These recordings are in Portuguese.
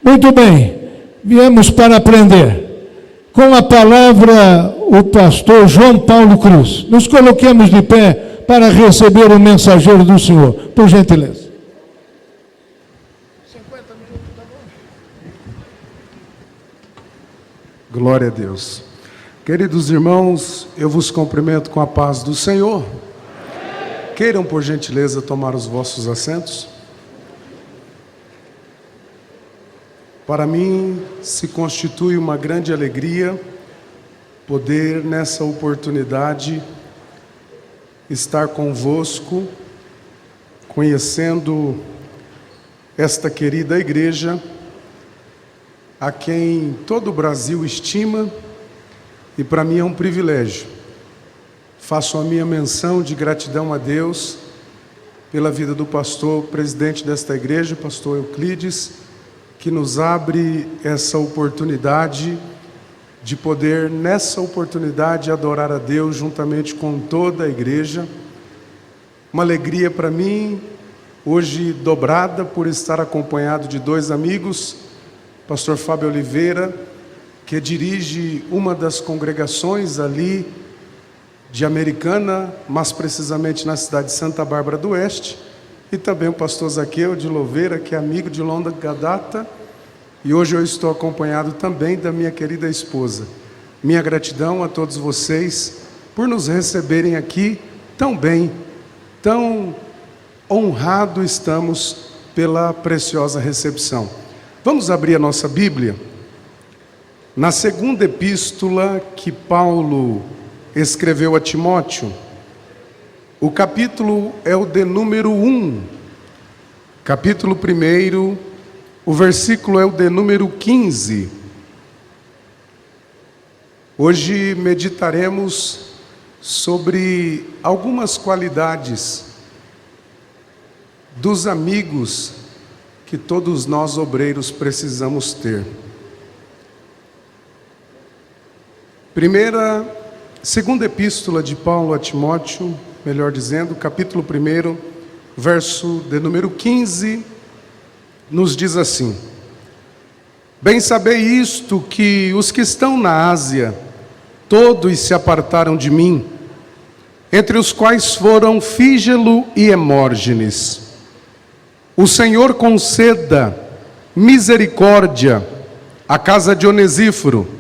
Muito bem, viemos para aprender. Com a palavra, o pastor João Paulo Cruz. Nos coloquemos de pé para receber o mensageiro do Senhor, por gentileza. 50 minutos, tá bom? Glória a Deus. Queridos irmãos, eu vos cumprimento com a paz do Senhor. Queiram, por gentileza, tomar os vossos assentos. Para mim, se constitui uma grande alegria poder, nessa oportunidade, estar convosco, conhecendo esta querida igreja, a quem todo o Brasil estima, e para mim é um privilégio. Faço a minha menção de gratidão a Deus pela vida do pastor, presidente desta igreja, pastor Euclides, que nos abre essa oportunidade de poder, nessa oportunidade, adorar a Deus juntamente com toda a igreja. Uma alegria para mim, hoje dobrada, por estar acompanhado de dois amigos, pastor Fábio Oliveira, que dirige uma das congregações ali de Americana, mais precisamente na cidade de Santa Bárbara do Oeste, e também o pastor Zaqueu de Louveira, que é amigo de longa data, e hoje eu estou acompanhado também da minha querida esposa. Minha gratidão a todos vocês por nos receberem aqui tão bem, tão honrado estamos pela preciosa recepção. Vamos abrir a nossa Bíblia na segunda epístola que Paulo escreveu a Timóteo. O capítulo é o de número 1, capítulo 1, o versículo é o de número 15. Hoje meditaremos sobre algumas qualidades dos amigos que todos nós obreiros precisamos ter. Segunda epístola de Paulo a Timóteo, melhor dizendo, capítulo 1, verso de número 15, nos diz assim: bem sabei isto, que os que estão na Ásia, todos se apartaram de mim, entre os quais foram Fígelo e Hemórgenes. O Senhor conceda misericórdia à casa de Onesíforo,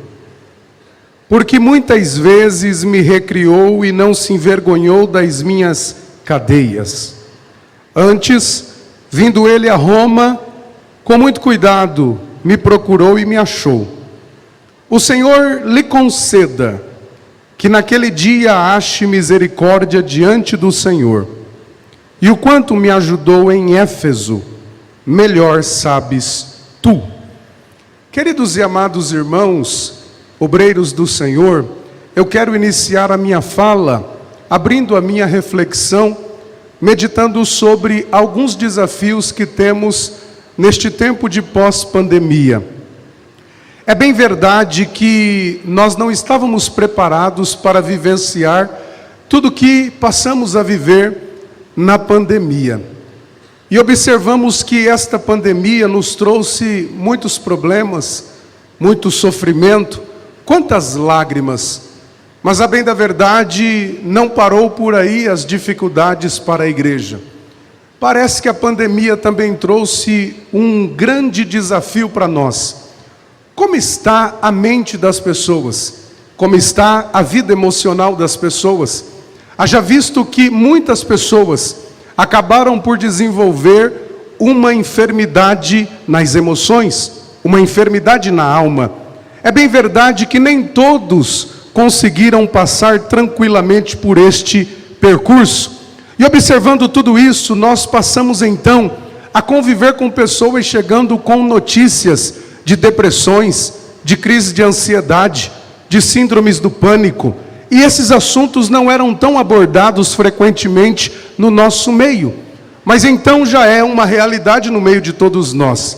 porque muitas vezes me recriou e não se envergonhou das minhas cadeias. Antes, vindo ele a Roma, com muito cuidado, me procurou e me achou. O Senhor lhe conceda que naquele dia ache misericórdia diante do Senhor. E o quanto me ajudou em Éfeso, melhor sabes tu. Queridos e amados irmãos, obreiros do Senhor, eu quero iniciar a minha fala, abrindo a minha reflexão, meditando sobre alguns desafios que temos neste tempo de pós-pandemia. É bem verdade que nós não estávamos preparados para vivenciar tudo que passamos a viver na pandemia. E observamos que esta pandemia nos trouxe muitos problemas, muito sofrimento, quantas lágrimas, mas a bem da verdade não parou por aí as dificuldades para a igreja. Parece que a pandemia também trouxe um grande desafio para nós. Como está a mente das pessoas? Como está a vida emocional das pessoas? Haja visto que muitas pessoas acabaram por desenvolver uma enfermidade nas emoções, uma enfermidade na alma. É bem verdade que nem todos conseguiram passar tranquilamente por este percurso. E observando tudo isso, nós passamos então a conviver com pessoas chegando com notícias de depressões, de crise de ansiedade, de síndromes do pânico. E esses assuntos não eram tão abordados frequentemente no nosso meio, mas então já é uma realidade no meio de todos nós.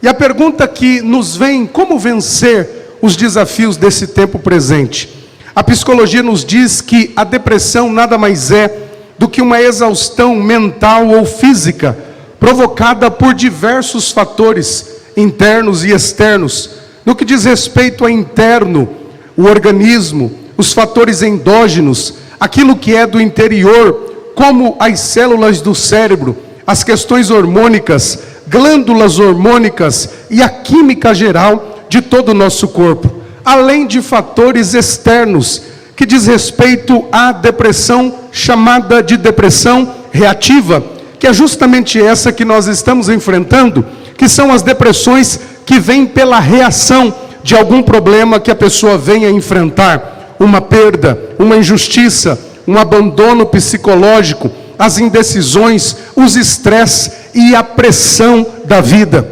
E a pergunta que nos vem: como vencer os desafios desse tempo presente? A psicologia nos diz que a depressão nada mais é do que uma exaustão mental ou física, provocada por diversos fatores, internos e externos. No que diz respeito a interno, o organismo, os fatores endógenos, aquilo que é do interior, como as células do cérebro, as questões hormônicas, glândulas hormônicas e a química geral de todo o nosso corpo, além de fatores externos, que diz respeito à depressão, chamada de depressão reativa, que é justamente essa que nós estamos enfrentando, que são as depressões que vêm pela reação de algum problema que a pessoa venha enfrentar, uma perda, uma injustiça, um abandono psicológico, as indecisões, os estresses e a pressão da vida.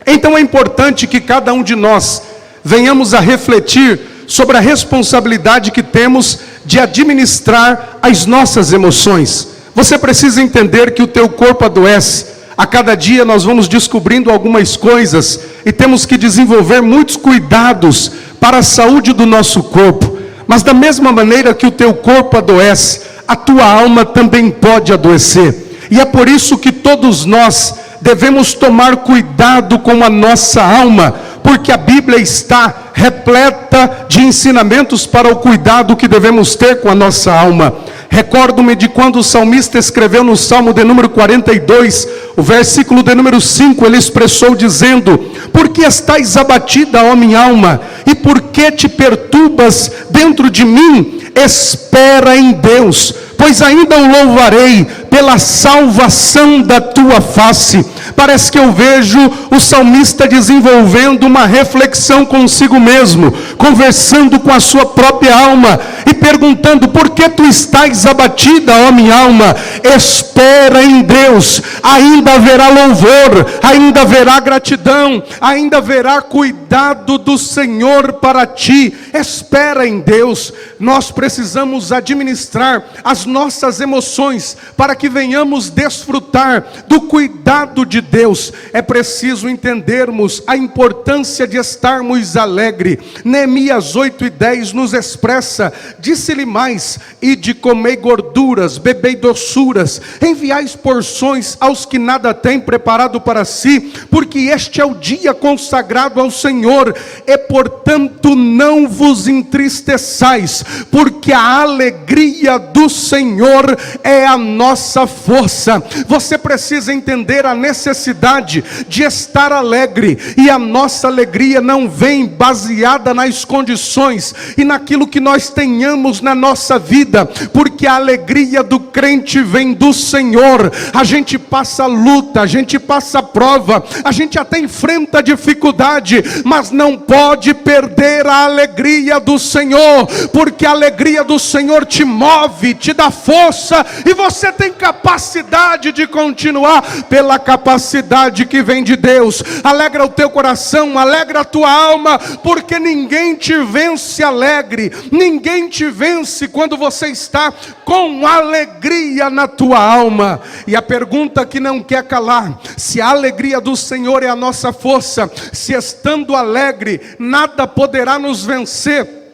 Então é importante que cada um de nós venhamos a refletir sobre a responsabilidade que temos de administrar as nossas emoções. Você precisa entender que o teu corpo adoece. A cada dia nós vamos descobrindo algumas coisas e temos que desenvolver muitos cuidados para a saúde do nosso corpo. Mas da mesma maneira que o teu corpo adoece, a tua alma também pode adoecer. E é por isso que todos nós devemos tomar cuidado com a nossa alma, porque a Bíblia está repleta de ensinamentos para o cuidado que devemos ter com a nossa alma. Recordo-me de quando o salmista escreveu no Salmo de número 42, o versículo de número 5, ele expressou dizendo: por que estás abatida, ó minha alma? E por que te perturbas dentro de mim? Espera em Deus, pois ainda o louvarei pela salvação da tua face. Parece que eu vejo o salmista desenvolvendo uma reflexão consigo mesmo, conversando com a sua própria alma e perguntando: por que tu estás abatida, ó minha alma? Espera em Deus, ainda haverá louvor, ainda haverá gratidão, ainda haverá cuidado do Senhor para ti. Espera em Deus. Nós precisamos administrar as nossas emoções para que venhamos desfrutar do cuidado de Deus. É preciso entendermos a importância de estarmos alegres. Neemias 8:10 nos expressa: disse-lhe mais, ide comei gorduras, bebei doçuras, enviais porções aos que nada têm preparado para si, porque este é o dia consagrado ao Senhor, e portanto não vos entristeçais, porque a alegria do Senhor é a nossa força. Você precisa entender a necessidade de estar alegre, e a nossa alegria não vem baseada nas condições e naquilo que nós tenhamos na nossa vida, porque a alegria do crente vem do Senhor. A gente passa luta, a gente passa prova, a gente até enfrenta dificuldade, mas não pode perder a alegria do Senhor, porque a alegria do Senhor te move, te dá força, e você tem capacidade de continuar pela capacidade que vem de Deus. Alegra o teu coração, alegra a tua alma, porque ninguém te vence alegre, ninguém te vence quando você está com alegria na tua alma. E a pergunta que não quer calar: se a alegria do Senhor é a nossa força, se estando alegre nada poderá nos vencer,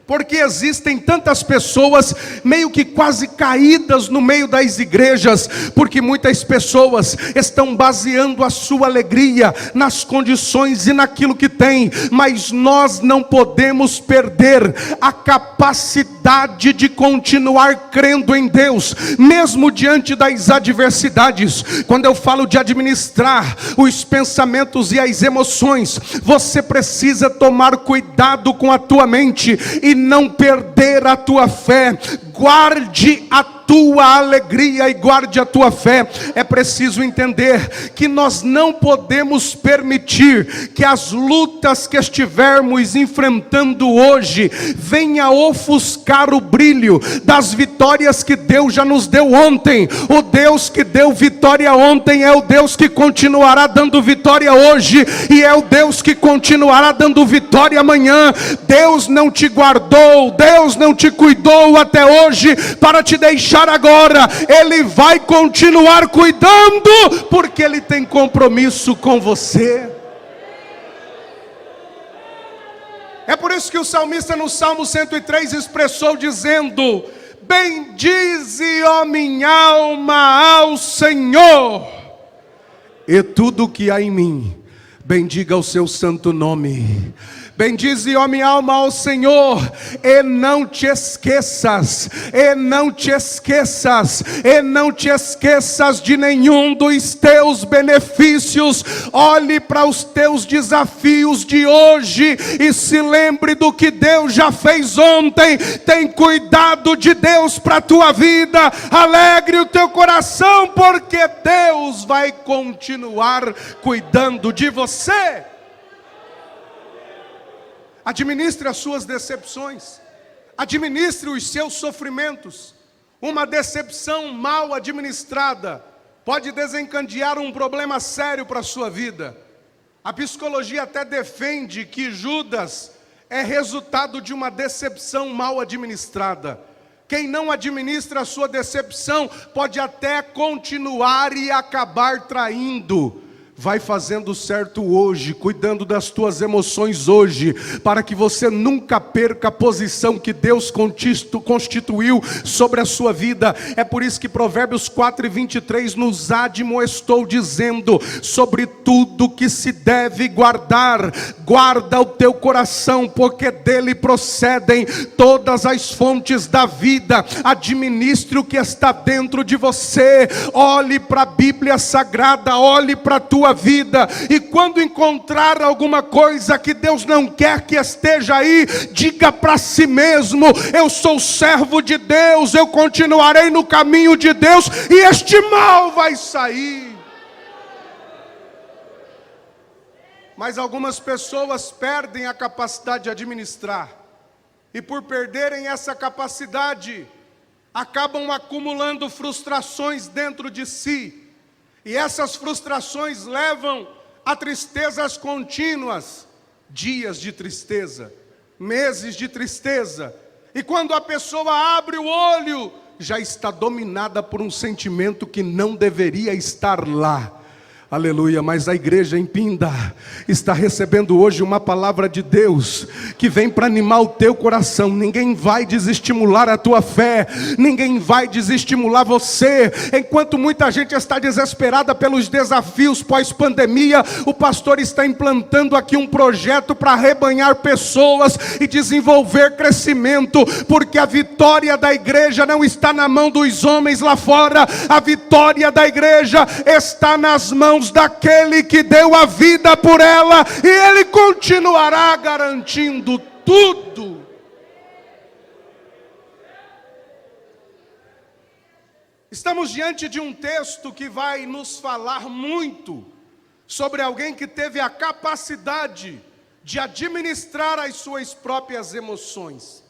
porque existem tantas pessoas meio que quase caídas no meio das igrejas, porque muitas pessoas estão baseando a sua alegria nas condições e naquilo que tem, mas nós não podemos perder a capacidade de continuar crendo em Deus, mesmo diante das adversidades. Quando eu falo de administrar os pensamentos e as emoções, você precisa tomar cuidado com a tua mente e não perder a tua fé. Guarde a tua alegria e guarde a tua fé. É preciso entender que nós não podemos permitir que as lutas que estivermos enfrentando hoje venha ofuscar o brilho das vitórias que Deus já nos deu ontem. O Deus que deu vitória ontem é o Deus que continuará dando vitória hoje, e é o Deus que continuará dando vitória amanhã. Deus não te guardou, Deus não te cuidou até hoje para te deixar agora. Ele vai continuar cuidando, porque Ele tem compromisso com você. É por isso que o salmista no Salmo 103 expressou dizendo: bendize, ó minha alma, ao Senhor, e tudo que há em mim, Bendiga o seu santo nome. Bendize, ó minha alma, ao Senhor, e não te esqueças, e não te esqueças, e não te esqueças de nenhum dos teus benefícios. Olhe para os teus desafios de hoje e se lembre do que Deus já fez ontem. Tem cuidado de Deus para a tua vida. Alegre o teu coração, porque Deus vai continuar cuidando de você. Administre as suas decepções, administre os seus sofrimentos. Uma decepção mal administrada pode desencadear um problema sério para a sua vida. A psicologia até defende que Judas é resultado de uma decepção mal administrada. Quem não administra a sua decepção pode até continuar e acabar traindo. Vai fazendo certo hoje, cuidando das tuas emoções hoje, para que você nunca perca a posição que Deus constituiu sobre a sua vida. É por isso que Provérbios 4:23 nos admoestou dizendo: sobre tudo que se deve guardar, guarda o teu coração, porque dele procedem todas as fontes da vida. Administre o que está dentro de você. Olhe para a Bíblia Sagrada, olhe para a tua vida, e quando encontrar alguma coisa que Deus não quer que esteja aí, diga para si mesmo: eu sou servo de Deus, eu continuarei no caminho de Deus, e este mal vai sair. Mas algumas pessoas perdem a capacidade de administrar, e por perderem essa capacidade, acabam acumulando frustrações dentro de si. E essas frustrações levam a tristezas contínuas, dias de tristeza, meses de tristeza. E quando a pessoa abre o olho, já está dominada por um sentimento que não deveria estar lá. Aleluia, mas a igreja em Pinda está recebendo hoje uma palavra de Deus que vem para animar o teu coração. Ninguém vai desestimular a tua fé, ninguém vai desestimular você. Enquanto muita gente está desesperada pelos desafios pós-pandemia, o pastor está implantando aqui um projeto para arrebanhar pessoas e desenvolver crescimento, porque a vitória da igreja não está na mão dos homens lá fora, a vitória da igreja está nas mãos daquele que deu a vida por ela, e ele continuará garantindo tudo. Estamos diante de um texto que vai nos falar muito sobre alguém que teve a capacidade de administrar as suas próprias emoções,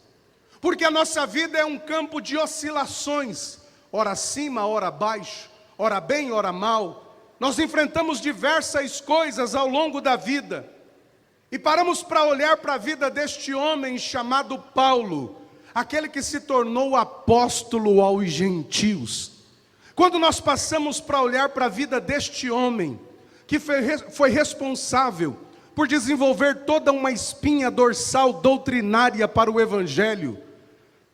porque a nossa vida é um campo de oscilações, ora acima, ora abaixo, ora bem, ora mal. Nós enfrentamos diversas coisas ao longo da vida, e paramos para olhar para a vida deste homem chamado Paulo, aquele que se tornou apóstolo aos gentios. Quando nós passamos para olhar para a vida deste homem, que foi responsável por desenvolver toda uma espinha dorsal doutrinária para o Evangelho,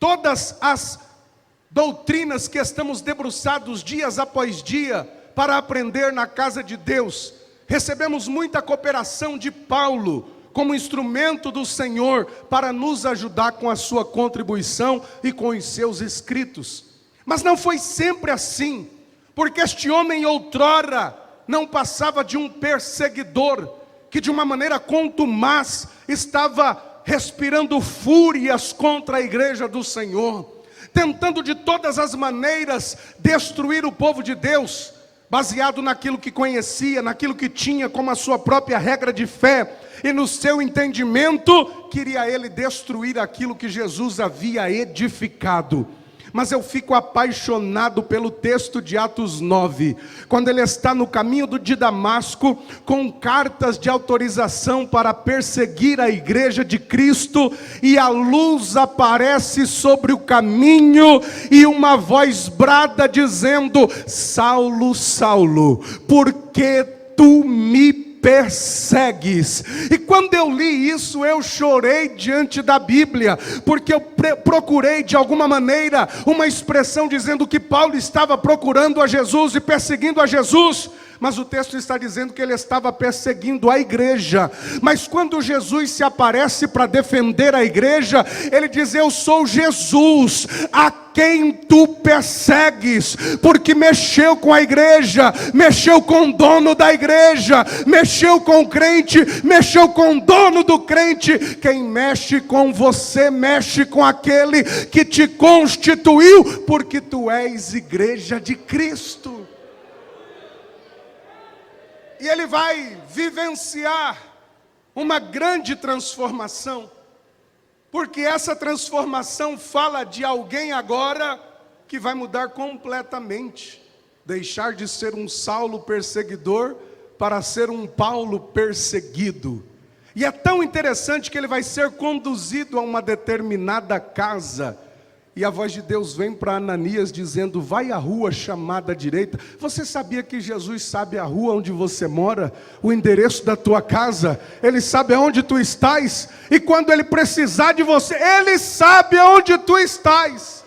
todas as doutrinas que estamos debruçados dias após dia, para aprender na casa de Deus, recebemos muita cooperação de Paulo, como instrumento do Senhor, para nos ajudar com a sua contribuição e com os seus escritos. Mas não foi sempre assim, porque este homem outrora não passava de um perseguidor, que de uma maneira contumaz estava respirando fúrias contra a igreja do Senhor, tentando de todas as maneiras destruir o povo de Deus, baseado naquilo que conhecia, naquilo que tinha como a sua própria regra de fé, e no seu entendimento, queria ele destruir aquilo que Jesus havia edificado. Mas eu fico apaixonado pelo texto de Atos 9, quando ele está no caminho de Damasco, com cartas de autorização para perseguir a igreja de Cristo, e a luz aparece sobre o caminho, e uma voz brada dizendo: Saulo, Saulo, por que tu me persegues? E quando eu li isso, eu chorei diante da Bíblia, porque eu procurei de alguma maneira uma expressão dizendo que Paulo estava procurando a Jesus e perseguindo a Jesus, mas o texto está dizendo que ele estava perseguindo a igreja. Mas quando Jesus se aparece para defender a igreja, ele diz: eu sou Jesus, a quem tu persegues, porque mexeu com a igreja, mexeu com o dono da igreja, mexeu com o crente, mexeu com o dono do crente. Quem mexe com você, mexe com aquele que te constituiu, porque tu és igreja de Cristo. E ele vai vivenciar uma grande transformação, porque essa transformação fala de alguém agora que vai mudar completamente, deixar de ser um Saulo perseguidor para ser um Paulo perseguido. E é tão interessante que ele vai ser conduzido a uma determinada casa, e a voz de Deus vem para Ananias dizendo: vai à rua chamada direita. Você sabia que Jesus sabe a rua onde você mora, o endereço da tua casa? Ele sabe aonde tu estás, e quando ele precisar de você, ele sabe aonde tu estás.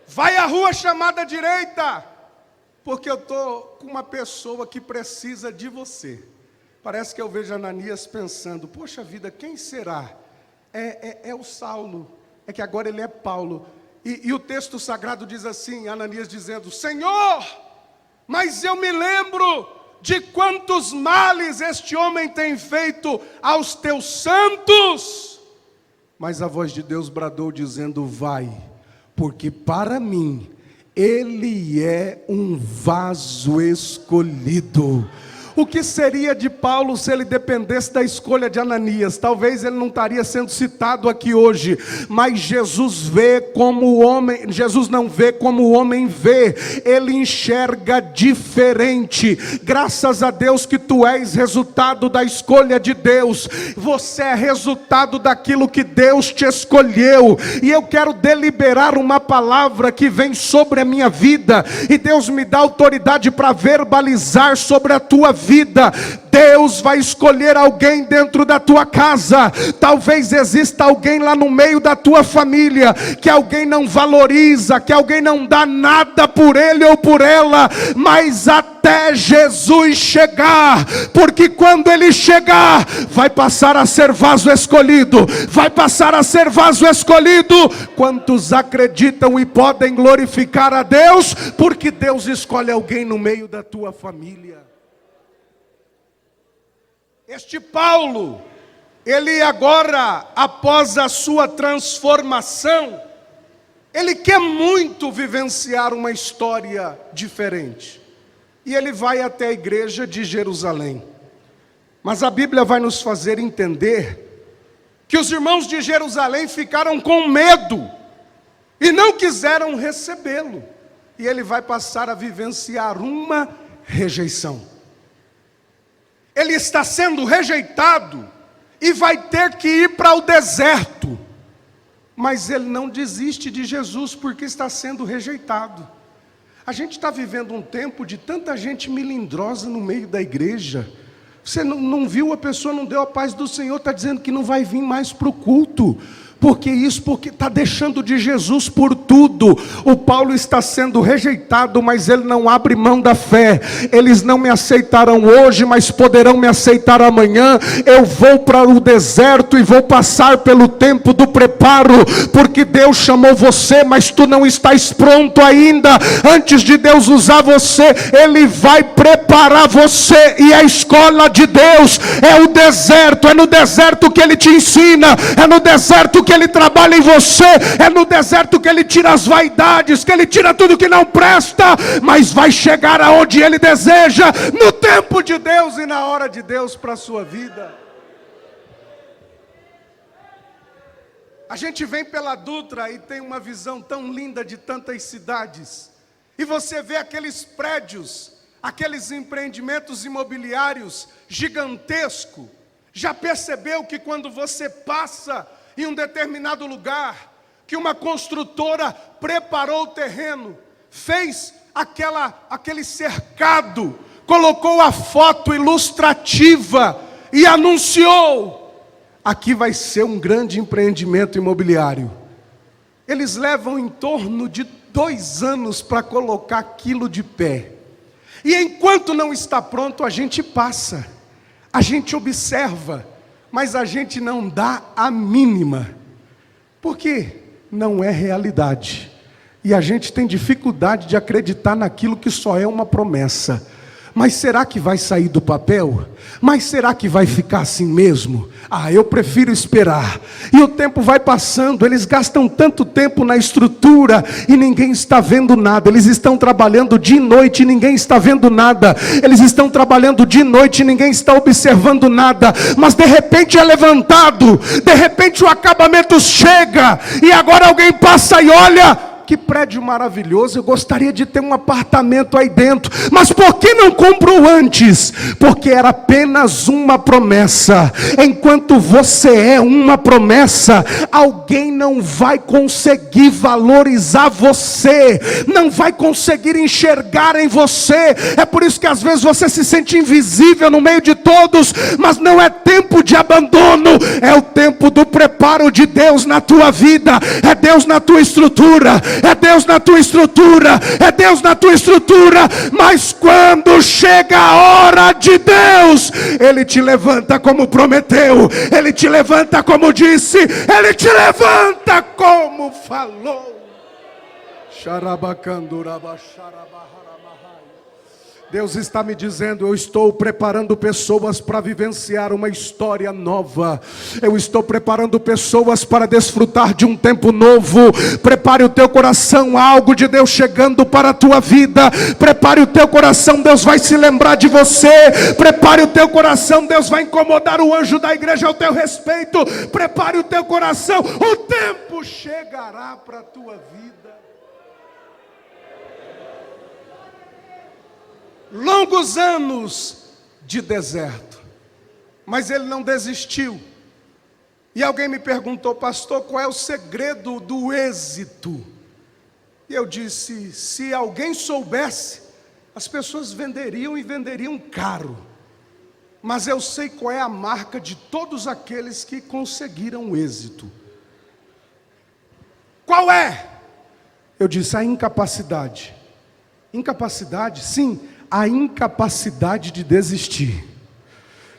Vai à rua chamada direita, porque eu estou com uma pessoa que precisa de você. Parece que eu vejo Ananias pensando: poxa vida, quem será? É o Saulo, é que agora ele é Paulo. E o texto sagrado diz assim, Ananias dizendo: Senhor, mas eu me lembro de quantos males este homem tem feito aos teus santos. Mas a voz de Deus bradou dizendo: vai, porque para mim ele é um vaso escolhido. O que seria de Paulo se ele dependesse da escolha de Ananias? Talvez ele não estaria sendo citado aqui hoje, mas Jesus vê como o homem, Jesus não vê como o homem vê, ele enxerga diferente. Graças a Deus que tu és resultado da escolha de Deus, você é resultado daquilo que Deus te escolheu, e eu quero deliberar uma palavra que vem sobre a minha vida, e Deus me dá autoridade para verbalizar sobre a tua vida. Deus vai escolher alguém dentro da tua casa. Talvez exista alguém lá no meio da tua família que alguém não valoriza, que alguém não dá nada por ele ou por ela, mas até Jesus chegar, porque quando ele chegar, vai passar a ser vaso escolhido, vai passar a ser vaso escolhido. Quantos acreditam e podem glorificar a Deus, porque Deus escolhe alguém no meio da tua família. Este Paulo, ele agora, após a sua transformação, ele quer muito vivenciar uma história diferente. E ele vai até a igreja de Jerusalém. Mas a Bíblia vai nos fazer entender que os irmãos de Jerusalém ficaram com medo e não quiseram recebê-lo. E ele vai passar a vivenciar uma rejeição. Ele está sendo rejeitado e vai ter que ir para o deserto. Mas ele não desiste de Jesus porque está sendo rejeitado. A gente está vivendo um tempo de tanta gente melindrosa no meio da igreja. Você não viu, a pessoa não deu a paz do Senhor, está dizendo que não vai vir mais para o culto. Porque está deixando de Jesus por tudo. O Paulo está sendo rejeitado, mas ele não abre mão da fé. Eles não me aceitarão hoje, mas poderão me aceitar amanhã. Eu vou para o deserto e vou passar pelo tempo do preparo, porque Deus chamou você, mas tu não estás pronto ainda. Antes de Deus usar você, Ele vai preparar você. E a escola de Deus é o deserto. É no deserto que Ele te ensina, é no deserto que Ele trabalha em você, é no deserto que Ele tira as vaidades, que Ele tira tudo que não presta, mas vai chegar aonde Ele deseja, no tempo de Deus e na hora de Deus para a sua vida. A gente vem pela Dutra e tem uma visão tão linda de tantas cidades, e você vê aqueles prédios, aqueles empreendimentos imobiliários gigantescos. Já percebeu que quando você passa em um determinado lugar, que uma construtora preparou o terreno, fez aquele cercado, colocou a foto ilustrativa e anunciou: aqui vai ser um grande empreendimento imobiliário. Eles levam em torno de 2 anos para colocar aquilo de pé. E enquanto não está pronto, a gente passa, a gente observa, mas a gente não dá a mínima, porque não é realidade. E a gente tem dificuldade de acreditar naquilo que só é uma promessa. Mas será que vai sair do papel? Mas será que vai ficar assim mesmo? Eu prefiro esperar. E o tempo vai passando, eles gastam tanto tempo na estrutura e ninguém está vendo nada. Eles estão trabalhando de noite e ninguém está vendo nada. Eles estão trabalhando de noite e ninguém está observando nada. Mas de repente é levantado, de repente o acabamento chega e agora alguém passa e olha. Que prédio maravilhoso, eu gostaria de ter um apartamento aí dentro. Mas por que não comprou antes? Porque era apenas uma promessa. Enquanto você é uma promessa, alguém não vai conseguir valorizar você, não vai conseguir enxergar em você. É por isso que às vezes você se sente invisível no meio de todos. Mas não é tempo de abandono, é o tempo do preparo de Deus na tua vida. É Deus na tua estrutura, é Deus na tua estrutura, é Deus na tua estrutura. Mas quando chega a hora de Deus, Ele te levanta como prometeu, Ele te levanta como disse, Ele te levanta como falou. Deus está me dizendo, eu estou preparando pessoas para vivenciar uma história nova. Eu estou preparando pessoas para desfrutar de um tempo novo. Prepare o teu coração, há algo de Deus chegando para a tua vida. Prepare o teu coração, Deus vai se lembrar de você. Prepare o teu coração, Deus vai incomodar o anjo da igreja ao teu respeito. Prepare o teu coração, o tempo chegará para a tua vida. Longos anos de deserto, mas ele não desistiu. E alguém me perguntou, pastor, qual é o segredo do êxito? E eu disse, se alguém soubesse, as pessoas venderiam e venderiam caro. Mas eu sei qual é a marca de todos aqueles que conseguiram êxito. Qual é? Eu disse, a incapacidade. Incapacidade, sim, a incapacidade de desistir.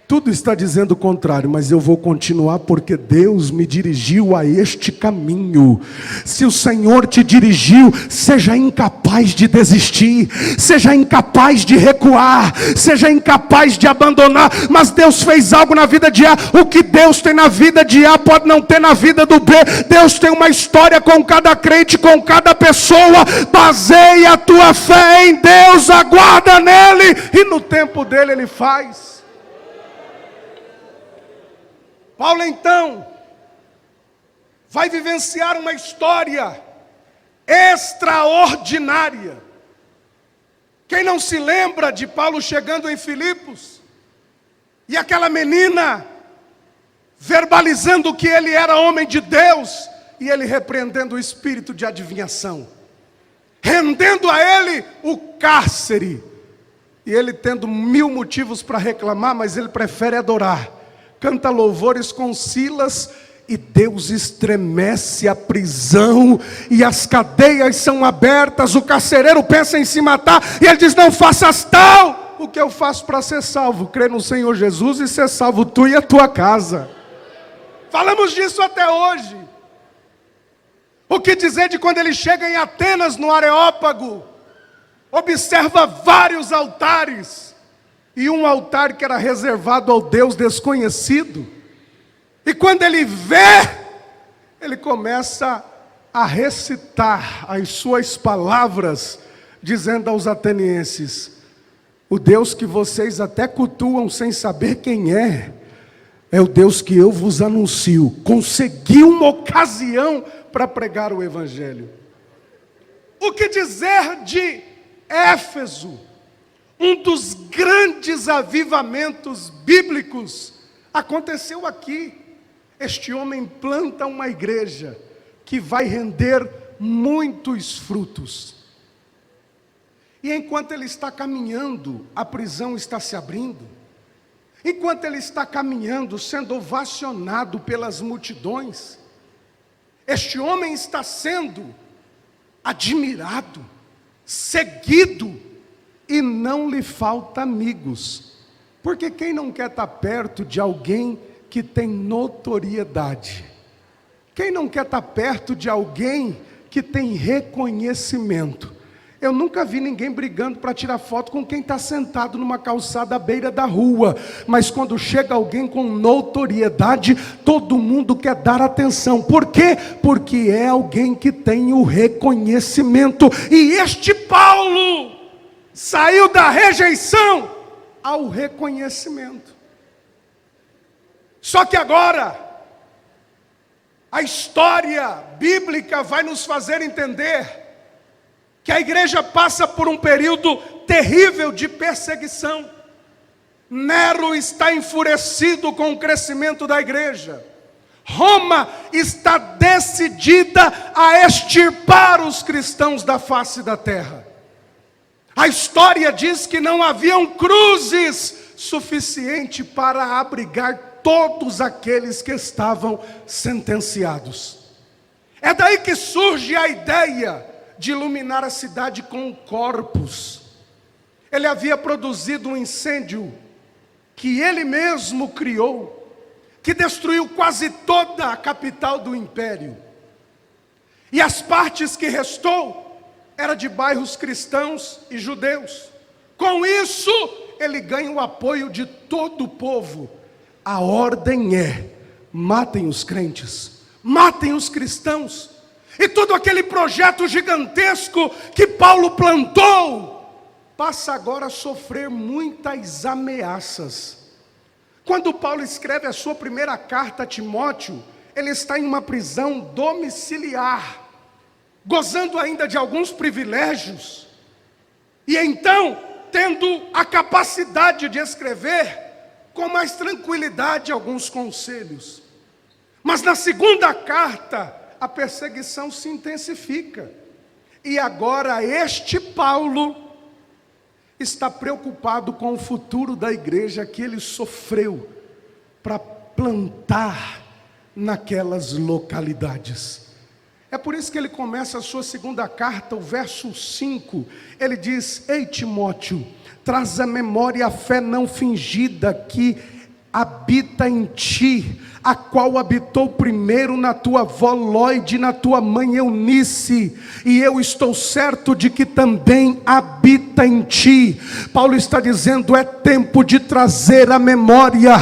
Tudo está dizendo o contrário, mas eu vou continuar porque Deus me dirigiu a este caminho. Se o Senhor te dirigiu, seja incapaz de desistir, seja incapaz de recuar, seja incapaz de abandonar. Mas Deus fez algo na vida de A. O que Deus tem na vida de A pode não ter na vida do B. Deus tem uma história com cada crente, com cada pessoa. Baseia a tua fé em Deus, aguarda nele e no tempo dele ele faz. Paulo então vai vivenciar uma história extraordinária. Quem não se lembra de Paulo chegando em Filipos e aquela menina verbalizando que ele era homem de Deus e ele repreendendo o espírito de adivinhação, rendendo a ele o cárcere, e ele tendo 1000 motivos para reclamar, mas ele prefere adorar. Canta louvores com Silas e Deus estremece a prisão e as cadeias são abertas. O carcereiro pensa em se matar e ele diz, não faças tal. O que eu faço para ser salvo? Crer no Senhor Jesus e ser salvo tu e a tua casa. Falamos disso até hoje. O que dizer de quando ele chega em Atenas, no Areópago, observa vários altares, e um altar que era reservado ao Deus desconhecido. E quando ele vê, ele começa a recitar as suas palavras, dizendo aos atenienses, o Deus que vocês até cultuam sem saber quem é o Deus que eu vos anuncio. Conseguiu uma ocasião para pregar o Evangelho. O que dizer de Éfeso? Um dos grandes avivamentos bíblicos aconteceu aqui. Este homem planta uma igreja que vai render muitos frutos. E enquanto ele está caminhando, a prisão está se abrindo. Enquanto ele está caminhando, sendo ovacionado pelas multidões, este homem está sendo admirado, seguido, e não lhe falta amigos. Porque quem não quer estar perto de alguém que tem notoriedade? Quem não quer estar perto de alguém que tem reconhecimento? Eu nunca vi ninguém brigando para tirar foto com quem está sentado numa calçada à beira da rua. Mas quando chega alguém com notoriedade, todo mundo quer dar atenção. Por quê? Porque é alguém que tem o reconhecimento. E este Paulo saiu da rejeição ao reconhecimento. Só que agora, a história bíblica vai nos fazer entender que a igreja passa por um período terrível de perseguição. Nero está enfurecido com o crescimento da igreja. Roma está decidida a extirpar os cristãos da face da terra. A história diz que não haviam cruzes suficiente para abrigar todos aqueles que estavam sentenciados. É daí que surge a ideia de iluminar a cidade com corpos. Ele havia produzido um incêndio que ele mesmo criou, que destruiu quase toda a capital do império. E as partes que restou era de bairros cristãos e judeus. Com isso, ele ganha o apoio de todo o povo. A ordem é: matem os crentes, matem os cristãos. E todo aquele projeto gigantesco que Paulo plantou passa agora a sofrer muitas ameaças. Quando Paulo escreve a sua primeira carta a Timóteo, ele está em uma prisão domiciliar, gozando ainda de alguns privilégios, e então tendo a capacidade de escrever com mais tranquilidade alguns conselhos. Mas na segunda carta, a perseguição se intensifica, e agora este Paulo está preocupado com o futuro da igreja que ele sofreu para plantar naquelas localidades. É por isso que ele começa a sua segunda carta, o verso 5, ele diz: Ei Timóteo, traz à memória a fé não fingida que habita em ti, a qual habitou primeiro na tua avó Lóide, na tua mãe Eunice, e eu estou certo de que também habita em ti. Paulo está dizendo: é tempo de trazer à memória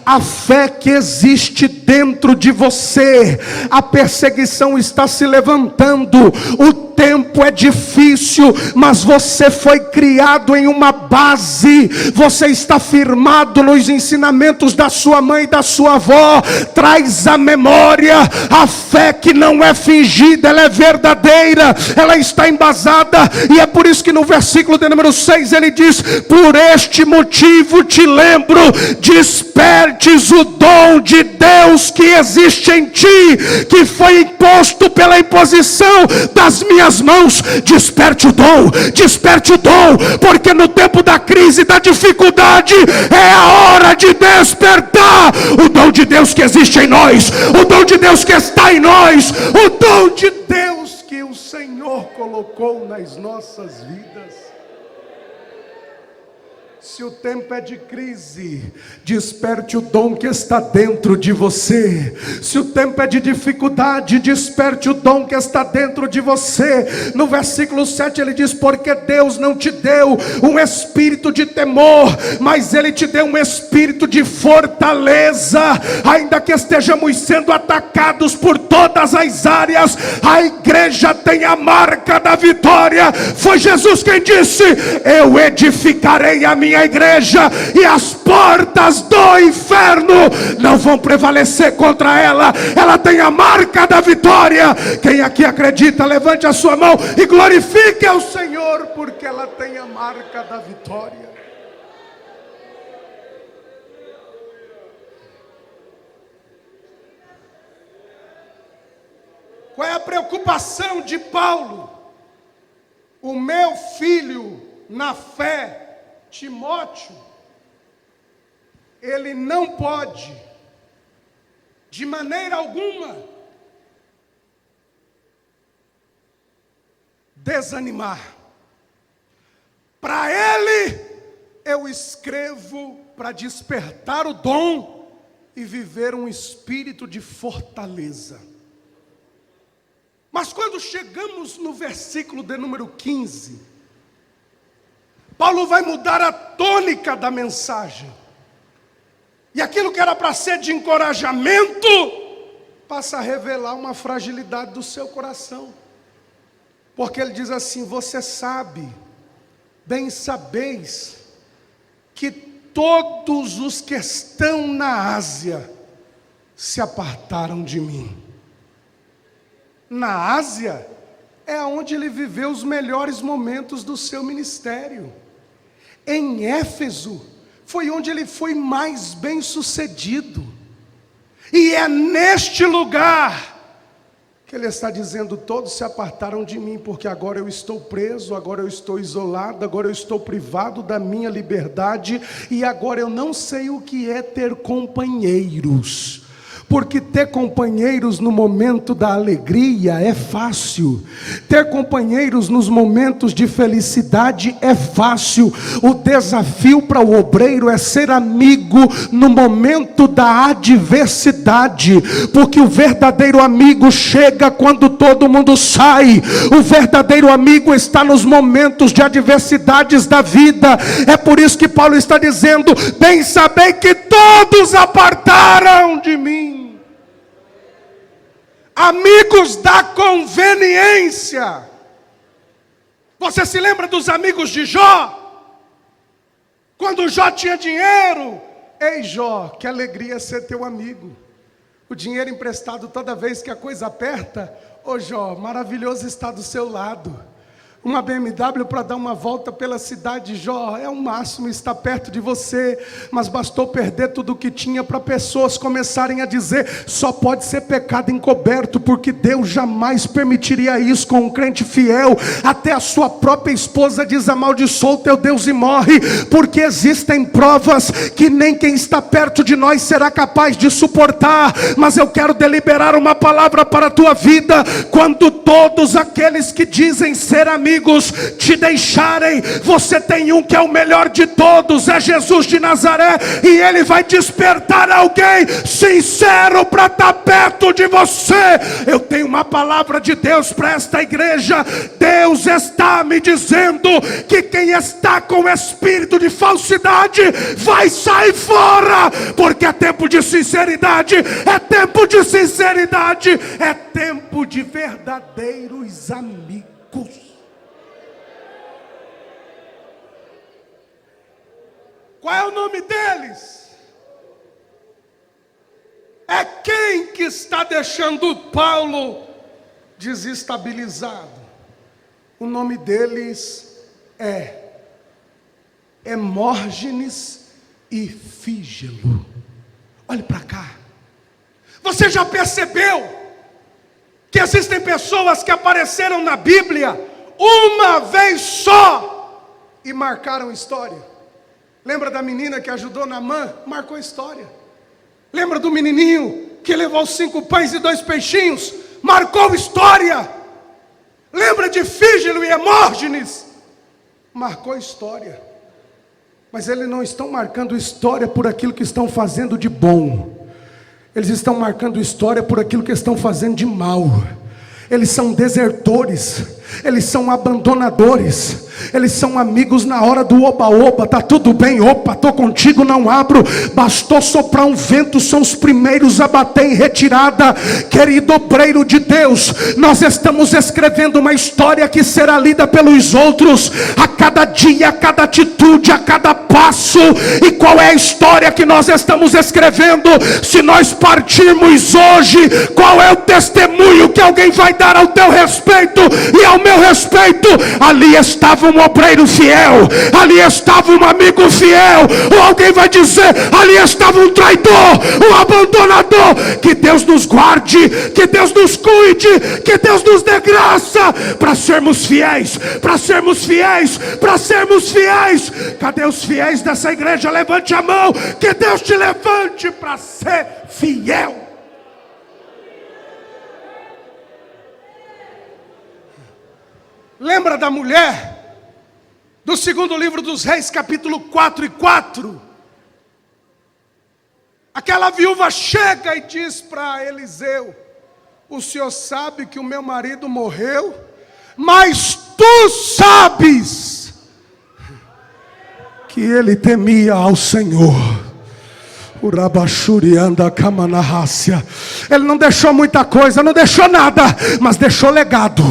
a fé que existe dentro de você. A perseguição está se levantando, o tempo é difícil, mas você foi criado em uma base, você está firmado nos ensinamentos da sua mãe e da sua avó. Traz à memória a fé que não é fingida, ela é verdadeira, ela está embasada. E é por isso que no versículo de número 6 ele diz: por este motivo te lembro, despertes o dom de Deus que existe em ti, que foi imposto pela imposição das minhas mãos. Desperte o dom, porque no tempo da crise, da dificuldade, é a hora de despertar o dom de Deus que existe em nós, o dom de Deus que está em nós, o dom de Deus que o Senhor colocou nas nossas vidas. Se o tempo é de crise, desperte o dom que está dentro de você. Se o tempo é de dificuldade, desperte o dom que está dentro de você. No versículo 7 ele diz: porque Deus não te deu um espírito de temor, mas Ele te deu um espírito de fortaleza. Ainda que estejamos sendo atacados por todas as áreas, a igreja tem a marca da vitória. Foi Jesus quem disse: eu edificarei a minha igreja, e as portas do inferno não vão prevalecer contra ela. Ela tem a marca da vitória. Quem aqui acredita, levante a sua mão e glorifique ao Senhor, porque ela tem a marca da vitória. Qual é a preocupação de Paulo? O meu filho na fé, Timóteo, ele não pode, de maneira alguma, desanimar. Para ele, eu escrevo para despertar o dom e viver um espírito de fortaleza. Mas quando chegamos no versículo de número 15, Paulo vai mudar a tônica da mensagem. E aquilo que era para ser de encorajamento, passa a revelar uma fragilidade do seu coração. Porque ele diz assim: você sabe, bem sabeis, que todos os que estão na Ásia se apartaram de mim. Na Ásia é onde ele viveu os melhores momentos do seu ministério. Em Éfeso foi onde ele foi mais bem sucedido. E é neste lugar que ele está dizendo: todos se apartaram de mim, porque agora eu estou preso, agora eu estou isolado, agora eu estou privado da minha liberdade, e agora eu não sei o que é ter companheiros. Porque ter companheiros no momento da alegria é fácil. Ter companheiros nos momentos de felicidade é fácil. O desafio para o obreiro é ser amigo no momento da adversidade. Porque o verdadeiro amigo chega quando todo mundo sai. O verdadeiro amigo está nos momentos de adversidades da vida. É por isso que Paulo está dizendo: bem sabei que todos apartaram de mim. Amigos da conveniência. Você se lembra dos amigos de Jó? Quando Jó tinha dinheiro: ei Jó, que alegria ser teu amigo. O dinheiro emprestado toda vez que a coisa aperta: ô Jó, maravilhoso estar do seu lado. Uma BMW para dar uma volta pela cidade, Jó, é o máximo estar perto de você. Mas bastou perder tudo o que tinha para pessoas começarem a dizer: só pode ser pecado encoberto, porque Deus jamais permitiria isso com um crente fiel. Até a sua própria esposa diz: amaldiçoa o teu Deus e morre. Porque existem provas que nem quem está perto de nós será capaz de suportar. Mas eu quero deliberar uma palavra para a tua vida: quando todos aqueles que dizem ser amigos te deixarem, você tem um que é o melhor de todos, é Jesus de Nazaré, e ele vai despertar alguém sincero para estar perto de você. Eu tenho uma palavra de Deus para esta igreja. Deus está me dizendo que quem está com espírito de falsidade vai sair fora, porque é tempo de sinceridade, é tempo de sinceridade, é tempo de verdadeiros amigos. Qual é o nome deles? É quem que está deixando Paulo desestabilizado? O nome deles é Hermógenes e Fígelo. Olhe para cá. Você já percebeu que existem pessoas que apareceram na Bíblia uma vez só e marcaram história? Lembra da menina que ajudou Naamã? Marcou história. Lembra do menininho que levou 5 pães e 2 peixinhos? Marcou história. Lembra de Fígelo e Hermógenes? Marcou história. Mas eles não estão marcando história por aquilo que estão fazendo de bom. Eles estão marcando história por aquilo que estão fazendo de mal. Eles são desertores, eles são abandonadores, eles são amigos na hora do oba-oba. Tá tudo bem, opa, tô contigo, não abro. Bastou soprar um vento, são os primeiros a bater em retirada. Querido obreiro de Deus, nós estamos escrevendo uma história que será lida pelos outros a cada dia, a cada atitude, a cada passo. E qual é a história que nós estamos escrevendo? Se nós partirmos hoje, qual é o testemunho que alguém vai dar ao teu respeito e ao meu respeito? Ali estava um obreiro fiel, ali estava um amigo fiel. Ou alguém vai dizer: ali estava um traidor, um abandonador. Que Deus nos guarde, que Deus nos cuide, que Deus nos dê graça para sermos fiéis, para sermos fiéis, para sermos fiéis. Cadê os fiéis dessa igreja? Levante a mão, que Deus te levante para ser fiel. Lembra da mulher do segundo livro dos Reis, capítulo 4:4? Aquela viúva chega e diz para Eliseu: o senhor sabe que o meu marido morreu, mas tu sabes que ele temia ao Senhor. Ele não deixou muita coisa, não deixou nada, mas deixou legado.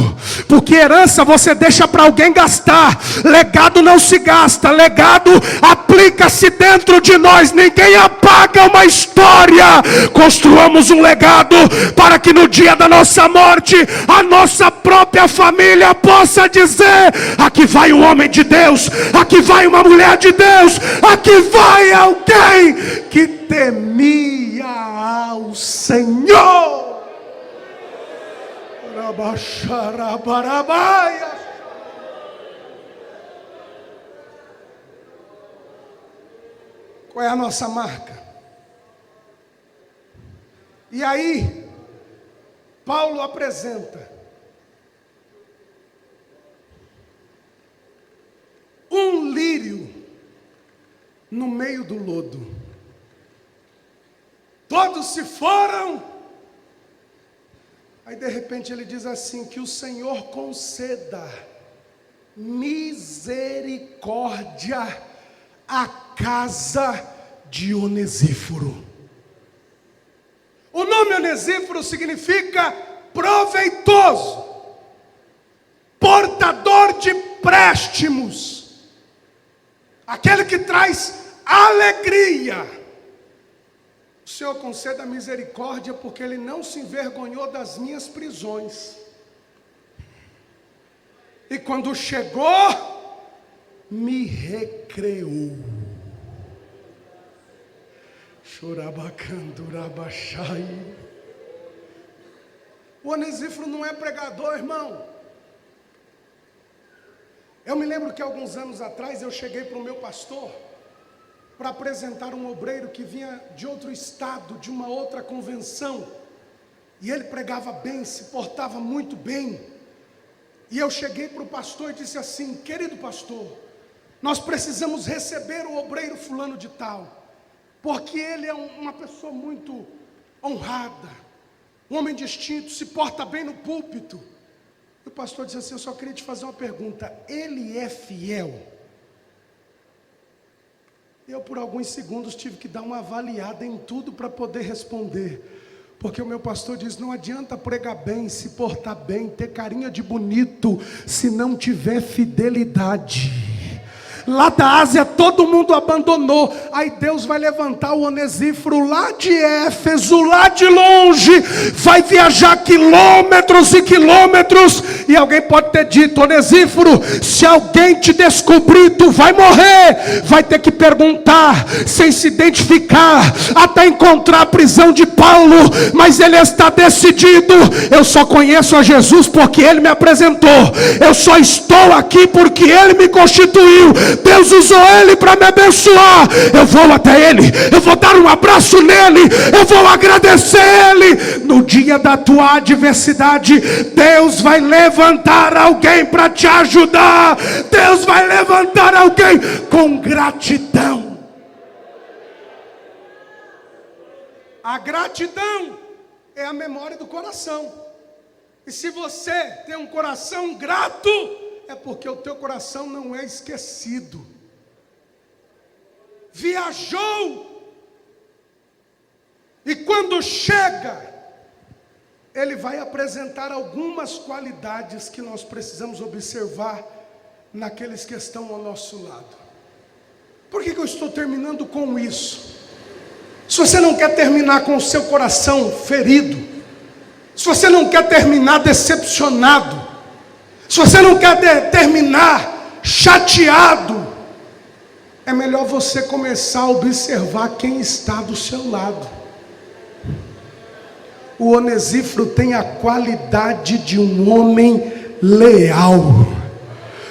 Porque herança você deixa para alguém gastar, legado não se gasta, legado aplica-se dentro de nós. Ninguém apaga uma história. Construamos um legado para que no dia da nossa morte a nossa própria família possa dizer: aqui vai um homem de Deus, aqui vai uma mulher de Deus, aqui vai alguém que temia ao Senhor. Qual é a nossa marca? E aí, Paulo apresenta um lírio no meio do lodo. Todos se foram. Aí de repente ele diz assim: que o Senhor conceda misericórdia à casa de Onesíforo. O nome Onesíforo significa proveitoso, portador de préstimos, aquele que traz alegria. O Senhor conceda misericórdia porque Ele não se envergonhou das minhas prisões. E quando chegou, me recreou. Chorabacandurabachai. O Onesíforo não é pregador, irmão. Eu me lembro que alguns anos atrás eu cheguei para o meu pastor para apresentar um obreiro que vinha de outro estado, de uma outra convenção. E ele pregava bem, se portava muito bem. E eu cheguei para o pastor e disse assim: querido pastor, nós precisamos receber o obreiro fulano de tal, porque ele é uma pessoa muito honrada, um homem distinto, se porta bem no púlpito. E o pastor disse assim: eu só queria te fazer uma pergunta, ele é fiel? Eu por alguns segundos tive que dar uma avaliada em tudo para poder responder. Porque o meu pastor diz: não adianta pregar bem, se portar bem, ter carinha de bonito, se não tiver fidelidade. Lá da Ásia todo mundo abandonou. Aí Deus vai levantar o Onesíforo lá de Éfeso, lá de longe, vai viajar quilômetros e quilômetros. E alguém pode ter dito: Onesíforo, se alguém te descobrir, tu vai morrer. Vai ter que perguntar, sem se identificar, até encontrar a prisão de Paulo. Mas ele está decidido: eu só conheço a Jesus porque ele me apresentou. Eu só estou aqui porque ele me constituiu. Deus usou ele para me abençoar. Eu vou até ele, eu vou dar um abraço nele, eu vou agradecer ele. No dia da tua adversidade, Deus vai levantar alguém para te ajudar. Deus vai levantar alguém com gratidão. A gratidão é a memória do coração. E se você tem um coração grato, é porque o teu coração não é esquecido. Viajou. E quando chega, ele vai apresentar algumas qualidades que nós precisamos observar naqueles que estão ao nosso lado. Por que eu estou terminando com isso? Se você não quer terminar com o seu coração ferido, se você não quer terminar decepcionado, se você não quer terminar chateado, é melhor você começar a observar quem está do seu lado. O Onesíforo tem a qualidade de um homem leal.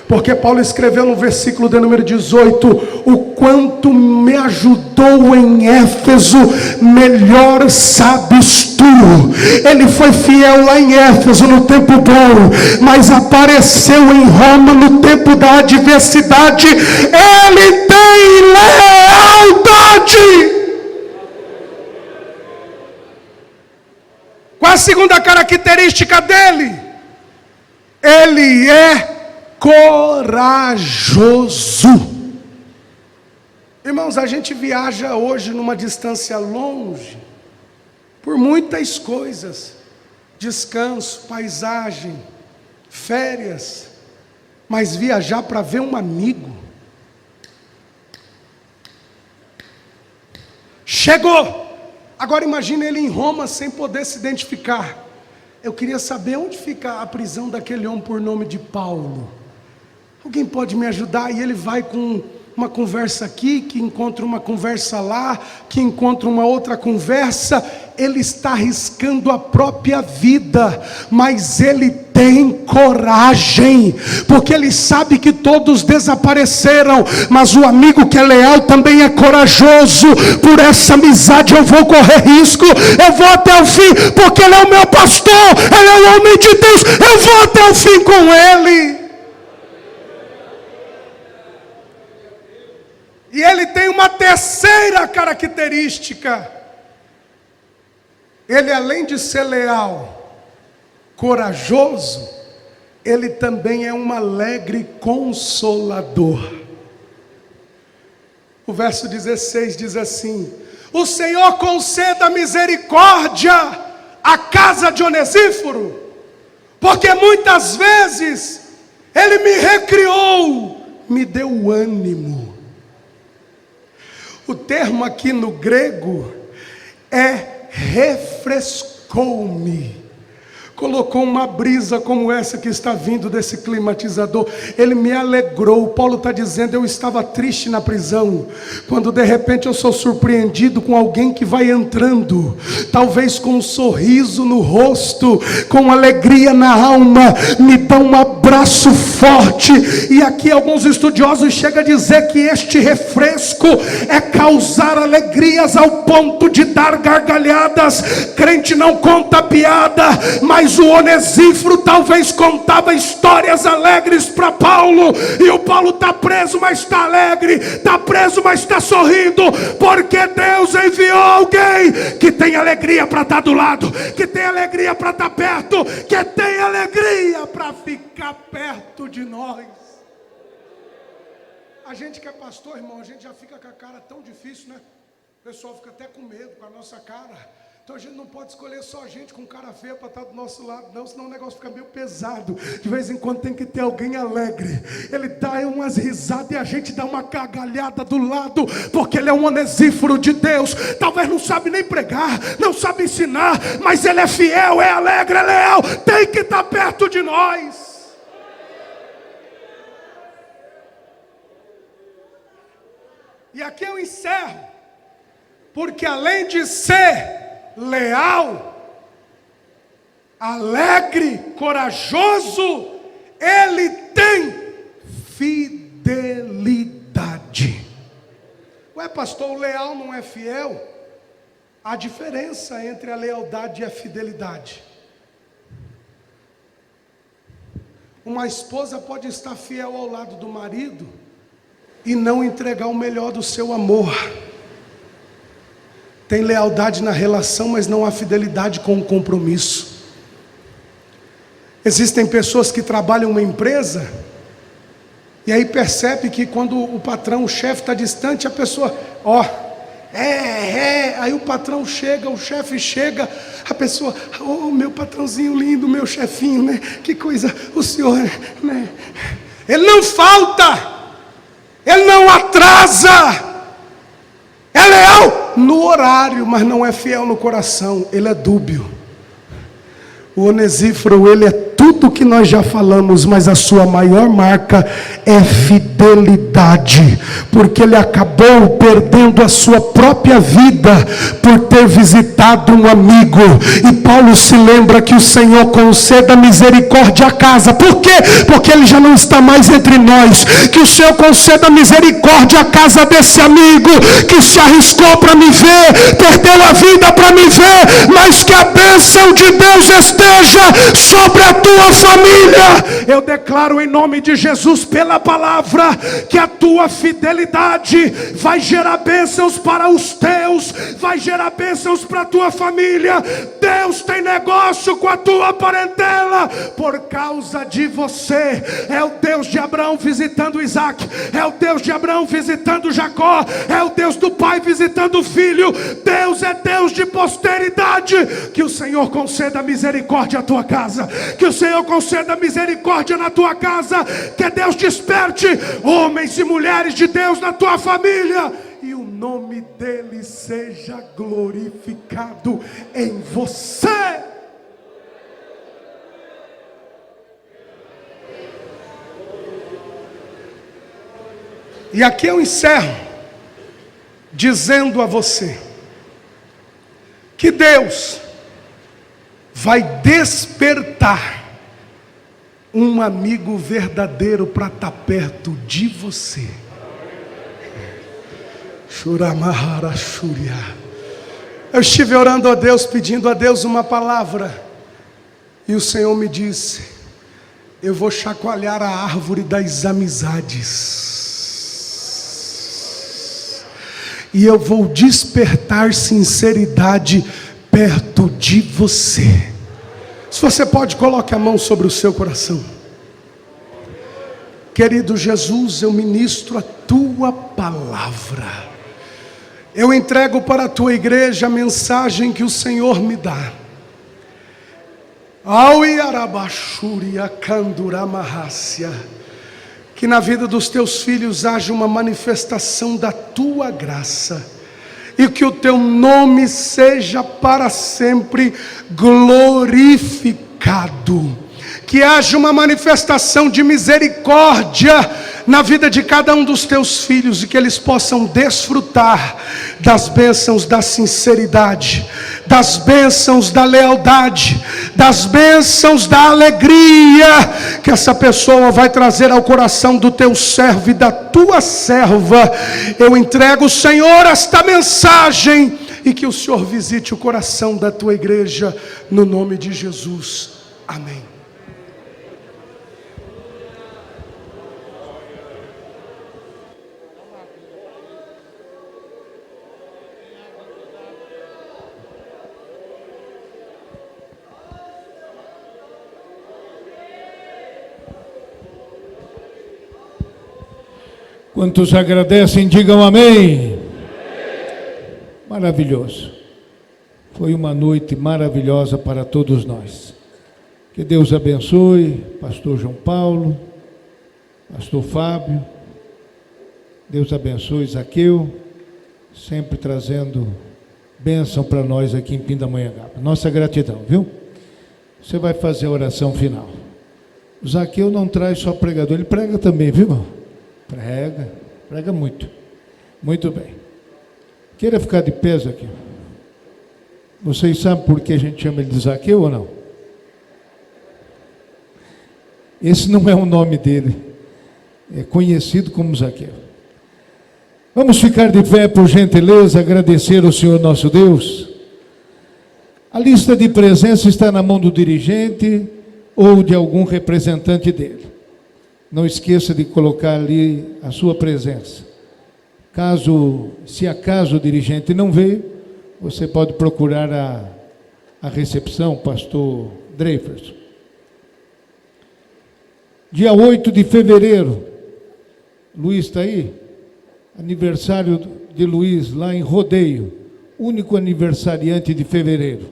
Porque Paulo escreveu no versículo de número 18: o quanto me ajudou em Éfeso, melhor sabes tu. Ele foi fiel lá em Éfeso no tempo bom, mas apareceu em Roma no tempo da adversidade. Ele tem lealdade. Qual a segunda característica dele? Ele é corajoso. Irmãos, a gente viaja hoje numa distância longe, por muitas coisas: descanso, paisagem, férias. Mas viajar para ver um amigo, chegou. Agora imagine ele em Roma sem poder se identificar. Eu queria saber onde fica a prisão daquele homem por nome de Paulo. Alguém pode me ajudar? E ele vai com uma conversa aqui, que encontra uma conversa lá, que encontra uma outra conversa. Ele está arriscando a própria vida, mas ele tem coragem, porque ele sabe que todos desapareceram, mas o amigo que é leal também é corajoso. Por essa amizade eu vou correr risco, eu vou até o fim, porque ele é o meu pastor, ele é o homem de Deus, eu vou até o fim com ele. E ele tem uma terceira característica. Ele, além de ser leal, corajoso, ele também é um alegre consolador. O verso 16 diz assim: o Senhor conceda misericórdia à casa de Onesíforo, porque muitas vezes ele me recriou, me deu ânimo. O termo aqui no grego é refrescou-me. Colocou uma brisa como essa que está vindo desse climatizador. Ele me alegrou. Paulo está dizendo: eu estava triste na prisão, quando de repente eu sou surpreendido com alguém que vai entrando, talvez com um sorriso no rosto, com alegria na alma, me dá um abraço forte. E aqui alguns estudiosos chegam a dizer que este refresco é causar alegrias ao ponto de dar gargalhadas. Crente não conta piada, mas o Onesíforo talvez contava histórias alegres para Paulo. E o Paulo está preso, mas está alegre, está preso, mas está sorrindo, porque Deus enviou alguém que tem alegria para estar do lado, que tem alegria para estar perto, que tem alegria para ficar perto de nós. A gente que é pastor, irmão, a gente já fica com a cara tão difícil, né? O pessoal fica até com medo com a nossa cara. Então a gente não pode escolher só gente com cara feia para estar do nosso lado, não, senão o negócio fica meio pesado. De vez em quando tem que ter alguém alegre. Ele dá umas risadas e a gente dá uma cagalhada do lado, porque ele é um Onesíforo de Deus. Talvez não sabe nem pregar, não sabe ensinar, mas ele é fiel, é alegre, é leal, tem que estar perto de nós. E aqui eu encerro, porque além de ser leal, alegre, corajoso, ele tem fidelidade. Ué, pastor, o leal não é fiel? Há diferença entre a lealdade e a fidelidade. Uma esposa pode estar fiel ao lado do marido e não entregar o melhor do seu amor. Tem lealdade na relação, mas não há fidelidade com o compromisso. Existem pessoas que trabalham em uma empresa e aí percebe que quando o patrão, o chefe está distante, a pessoa, aí o patrão chega, o chefe chega, a pessoa, meu patrãozinho lindo, meu chefinho, né? Que coisa, o senhor, né? Ele não falta, ele não atrasa. É leal no horário, mas não é fiel no coração. Ele é dúbio. O Onesíforo, ele é tudo tudo que nós já falamos, mas a sua maior marca é fidelidade, porque ele acabou perdendo a sua própria vida por ter visitado um amigo. E Paulo se lembra que o Senhor conceda misericórdia à casa. Por quê? Porque ele já não está mais entre nós. Que o Senhor conceda misericórdia à casa desse amigo que se arriscou para me ver, perdeu a vida para me ver, mas que a bênção de Deus esteja sobre a tua família. Eu declaro em nome de Jesus, pela palavra, que a tua fidelidade vai gerar bênçãos para os teus, vai gerar bênçãos para a tua família. Deus tem negócio com a tua parentela por causa de você. É o Deus de Abraão visitando Isaac, é o Deus de Abraão visitando Jacó, é o Deus do pai visitando o filho. Deus é Deus de posteridade. Que o Senhor conceda misericórdia à tua casa, que o Senhor conceda misericórdia na tua casa, que Deus desperte homens e mulheres de Deus na tua família, e o nome dele seja glorificado em você. E aqui eu encerro dizendo a você que Deus vai despertar um amigo verdadeiro para estar perto de você. Eu estive orando a Deus, pedindo a Deus uma palavra, e o Senhor me disse: eu vou chacoalhar a árvore das amizades, e eu vou despertar sinceridade perto de você. Se você pode, coloque a mão sobre o seu coração. Querido Jesus, eu ministro a tua palavra. Eu entrego para a tua igreja a mensagem que o Senhor me dá. Que na vida dos teus filhos haja uma manifestação da tua graça, e que o teu nome seja para sempre glorificado. Que haja uma manifestação de misericórdia na vida de cada um dos teus filhos, e que eles possam desfrutar das bênçãos da sinceridade, das bênçãos da lealdade, das bênçãos da alegria que essa pessoa vai trazer ao coração do teu servo e da tua serva. Eu entrego, Senhor, esta mensagem, e que o Senhor visite o coração da tua igreja, no nome de Jesus. Amém. Quantos agradecem, digam amém. Maravilhoso. Foi uma noite maravilhosa para todos nós. Que Deus abençoe pastor João Paulo, pastor Fábio. Deus abençoe Zaqueu, sempre trazendo bênção para nós aqui em Pindamonhangaba. Nossa gratidão, viu? Você vai fazer a oração final. O Zaqueu não traz só pregador, ele prega também, viu, irmão? Prega muito. Muito bem. Queira ficar de pé aqui. Vocês sabem por que a gente chama ele de Zaqueu ou não? Esse não é o nome dele. É conhecido como Zaqueu. Vamos ficar de pé, por gentileza, agradecer ao Senhor nosso Deus. A lista de presença está na mão do dirigente ou de algum representante dele. Não esqueça de colocar ali a sua presença. Se acaso o dirigente não veio, você pode procurar a recepção, pastor Dreyfus. Dia 8 de fevereiro, Luiz está aí? Aniversário de Luiz lá em Rodeio, único aniversariante de fevereiro.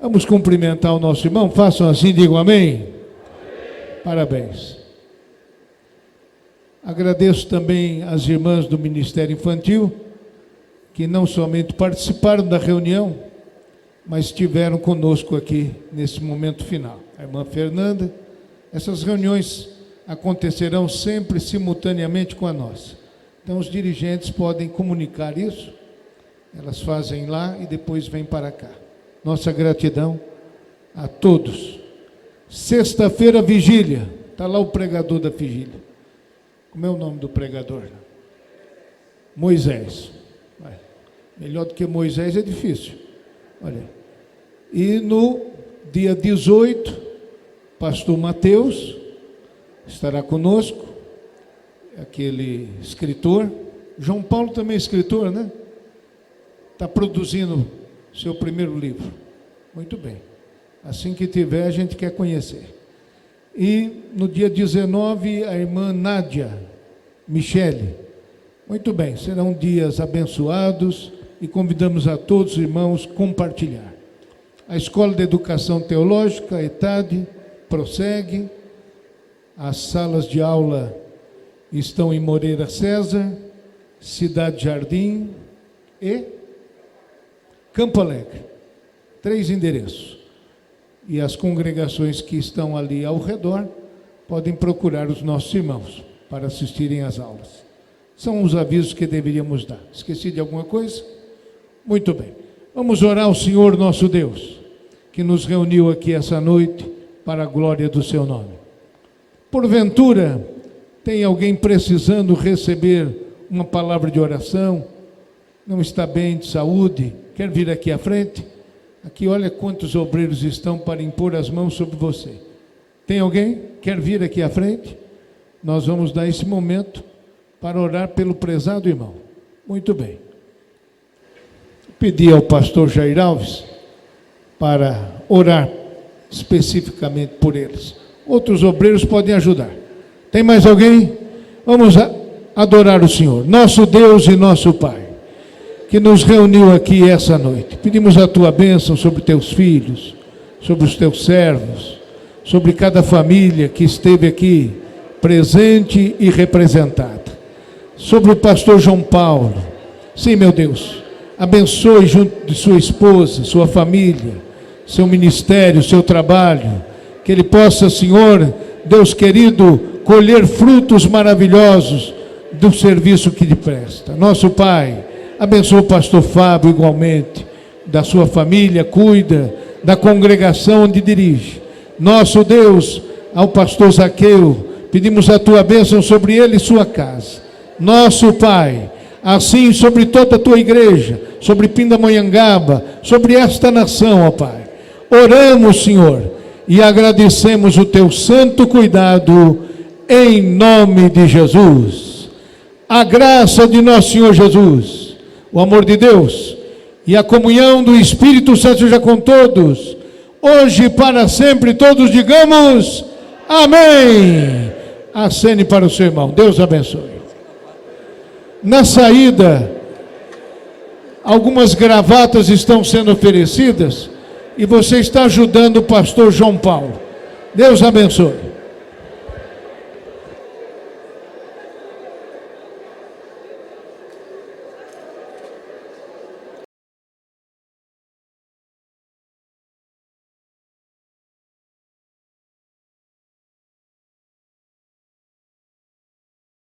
Vamos cumprimentar o nosso irmão, façam assim, digam amém. Parabéns. Agradeço também às irmãs do Ministério Infantil, que não somente participaram da reunião, mas estiveram conosco aqui nesse momento final. a irmã Fernanda. Essas reuniões acontecerão sempre simultaneamente com a nossa. Então os dirigentes podem comunicar isso, elas fazem lá e depois vêm para cá. Nossa gratidão a todos. Sexta-feira, vigília. Está lá o pregador da vigília. Como é o nome do pregador? Moisés. Melhor do que Moisés é difícil. Olha. E no dia 18, pastor Mateus estará conosco, aquele escritor. João Paulo também é escritor, né? Está produzindo seu primeiro livro. Muito bem. Assim que tiver, a gente quer conhecer. E no dia 19, a irmã Nádia Michele. Muito bem, serão dias abençoados e convidamos a todos os irmãos a compartilhar. A Escola de Educação Teológica, ETAD, prossegue. As salas de aula estão em Moreira César, Cidade Jardim e Campo Alegre. 3 endereços. E as congregações que estão ali ao redor podem procurar os nossos irmãos para assistirem às aulas. São os avisos que deveríamos dar. Esqueci de alguma coisa? Muito bem. Vamos orar ao Senhor nosso Deus, que nos reuniu aqui essa noite para a glória do seu nome. Porventura, tem alguém precisando receber uma palavra de oração? Não está bem de saúde? Quer vir aqui à frente? Aqui, olha quantos obreiros estão para impor as mãos sobre você. Tem alguém? Quer vir aqui à frente? Nós vamos dar esse momento para orar pelo prezado irmão. Muito bem. Pedi ao pastor Jair Alves para orar especificamente por eles. Outros obreiros podem ajudar. Tem mais alguém? Vamos adorar o Senhor, nosso Deus e nosso Pai, que nos reuniu aqui essa noite. Pedimos a tua bênção sobre teus filhos, sobre os teus servos, sobre cada família que esteve aqui presente e representada. Sobre o pastor João Paulo. Sim, meu Deus, abençoe junto de sua esposa, sua família, seu ministério, seu trabalho, que ele possa, Senhor, Deus querido, colher frutos maravilhosos do serviço que lhe presta. Nosso Pai, abençoa o pastor Fábio igualmente, da sua família, cuida da congregação onde dirige. Nosso Deus, ao pastor Zaqueu, pedimos a tua bênção sobre ele e sua casa. Nosso Pai, assim sobre toda a tua igreja, sobre Pindamonhangaba, sobre esta nação, ó Pai. Oramos, Senhor, e agradecemos o teu santo cuidado, em nome de Jesus. A graça de nosso Senhor Jesus, o amor de Deus e a comunhão do Espírito Santo seja com todos, hoje e para sempre. Todos digamos amém. Acene para o seu irmão. Deus abençoe. Na saída, algumas gravatas estão sendo oferecidas e você está ajudando o pastor João Paulo. Deus abençoe.